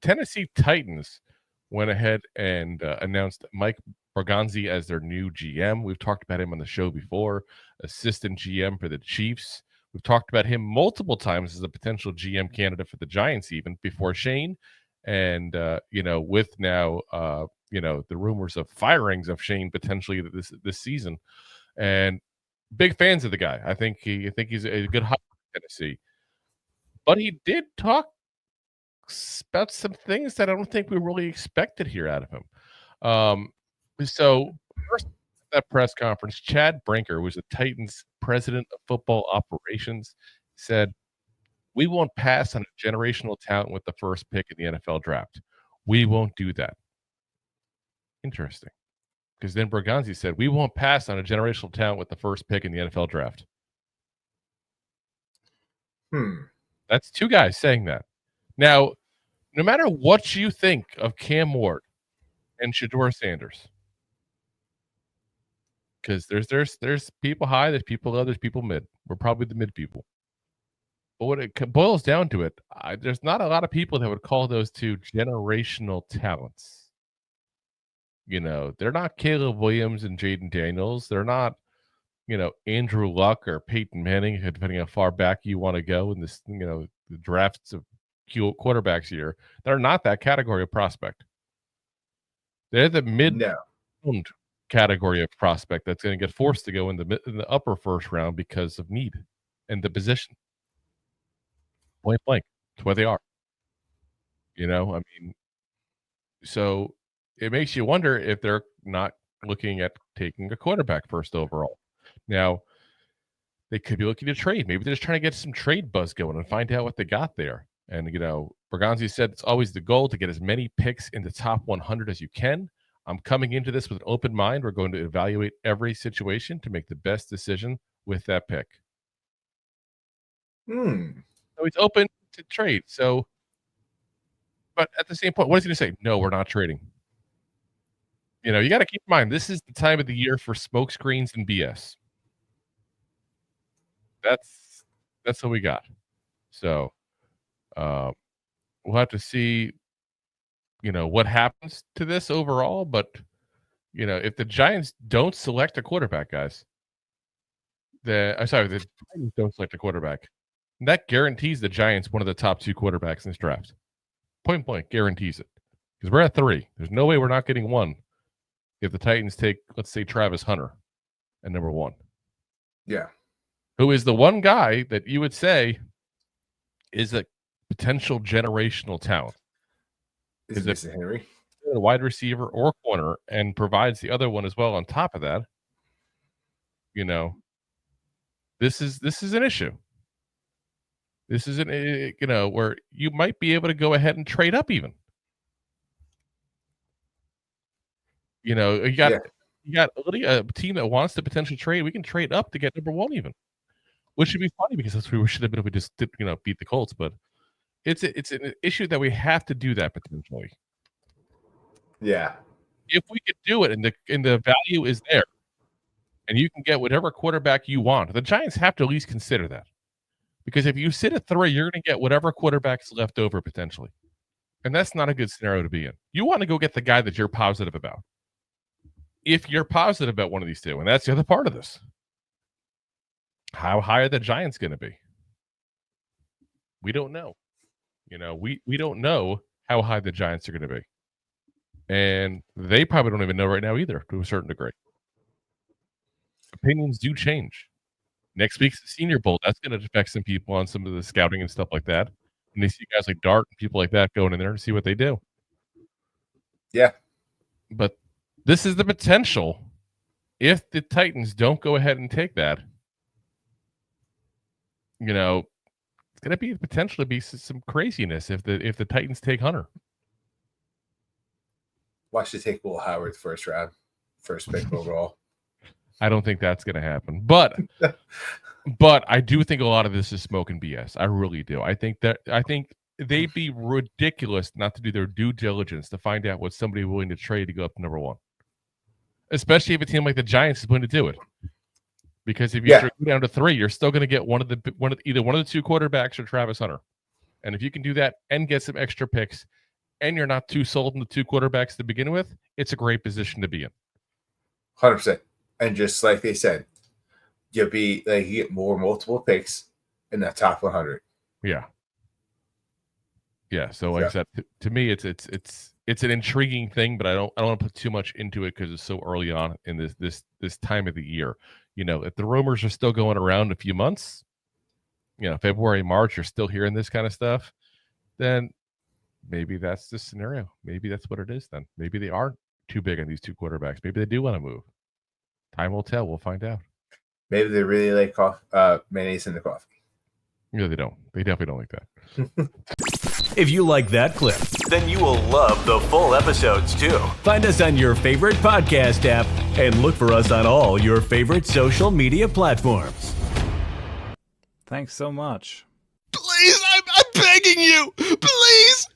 Tennessee Titans went ahead and announced Mike Borgonzi as their new GM. We've talked about him on the show before, assistant GM for the Chiefs. We've talked about him multiple times as a potential GM candidate for the Giants, even before Shane. And, with now, the rumors of firings of Shane potentially this season. And big fans of the guy. I think he's a good hire for Tennessee. But he did talk about some things that I don't think we really expected here out of him. So first at that press conference, Chad Brinker, who was the Titans president of football operations, said, "We won't pass on a generational talent with the first pick in the NFL draft. We won't do that." Interesting. Because then Borgonzi said, "We won't pass on a generational talent with the first pick in the NFL draft." That's two guys saying that. Now, no matter what you think of Cam Ward and Shedeur Sanders, because there's people high, there's people low, there's people mid. We're probably the mid people. But when it boils down to it, there's not a lot of people that would call those two generational talents. They're not Caleb Williams and Jayden Daniels. They're not, Andrew Luck or Peyton Manning, depending how far back you want to go in this, the drafts of quarterbacks here. They're not that category of prospect. They're the mid category of prospect that's going to get forced to go in the upper first round because of need and the position. Point blank. That's where they are. So it makes you wonder if they're not looking at taking a quarterback first overall. Now, they could be looking to trade. Maybe they're just trying to get some trade buzz going and find out what they got there. And, Borgonzi said it's always the goal to get as many picks in the top 100 as you can. I'm coming into this with an open mind. We're going to evaluate every situation to make the best decision with that pick. So he's open to trade. So, but at the same point, what is he going to say? No, we're not trading. You got to keep in mind, this is the time of the year for smoke screens and BS. That's what we got. So we'll have to see, what happens to this overall. But, if the Giants don't select a quarterback, guys, the Titans don't select a quarterback, that guarantees the Giants one of the top two quarterbacks in this draft. Point blank guarantees it. Because we're at 3. There's no way we're not getting one if the Titans take, let's say, Travis Hunter at number 1. Yeah. Who is the one guy that you would say is a potential generational talent? Is it Henry? A wide receiver or corner and provides the other one as well on top of that. This is an issue. This is where you might be able to go ahead and trade up even. You got a team that wants to potentially trade. We can trade up to get number 1 even, which should be funny because that's where we should have been if we just did, beat the Colts. But it's an issue that we have to do that potentially. Yeah. If we could do it and the value is there, and you can get whatever quarterback you want, the Giants have to at least consider that. Because if you sit at 3, you're going to get whatever quarterback's left over potentially. And that's not a good scenario to be in. You want to go get the guy that you're positive about. If you're positive about one of these two, and that's the other part of this. How high are the Giants going to be? We don't know. We don't know how high the Giants are going to be. And they probably don't even know right now either, to a certain degree. Opinions do change. Next week's the Senior Bowl. That's going to affect some people on some of the scouting and stuff like that. And they see guys like Dart and people like that going in there to see what they do. Yeah. But this is the potential. If the Titans don't go ahead and take that, it's going to be potentially be some craziness if the Titans take Hunter. Watch they take Will Howard first round, first pick overall. I don't think that's going to happen. But I do think a lot of this is smoke and BS. I really do. I think they'd be ridiculous not to do their due diligence to find out what somebody willing to trade to go up to number 1. Especially if a team like the Giants is willing to do it. Because if you go down to 3, you're still going to get either one of the two quarterbacks or Travis Hunter. And if you can do that and get some extra picks and you're not too sold on the two quarterbacks to begin with, it's a great position to be in. 100%. And just like they said, you get more multiple picks in the top 100. Yeah. So like I said, to me, it's an intriguing thing, but I don't want to put too much into it because it's so early on in this time of the year. If the rumors are still going around a few months, February, March, you're still hearing this kind of stuff, then maybe that's the scenario. Maybe that's what it is then. Maybe they aren't too big on these two quarterbacks. Maybe they do want to move. Time will tell. We'll find out. Maybe they really like mayonnaise in the coffee. No, they don't. They definitely don't like that. If you like that clip, then you will love the full episodes too. Find us on your favorite podcast app and look for us on all your favorite social media platforms. Thanks so much. Please, I'm begging you. Please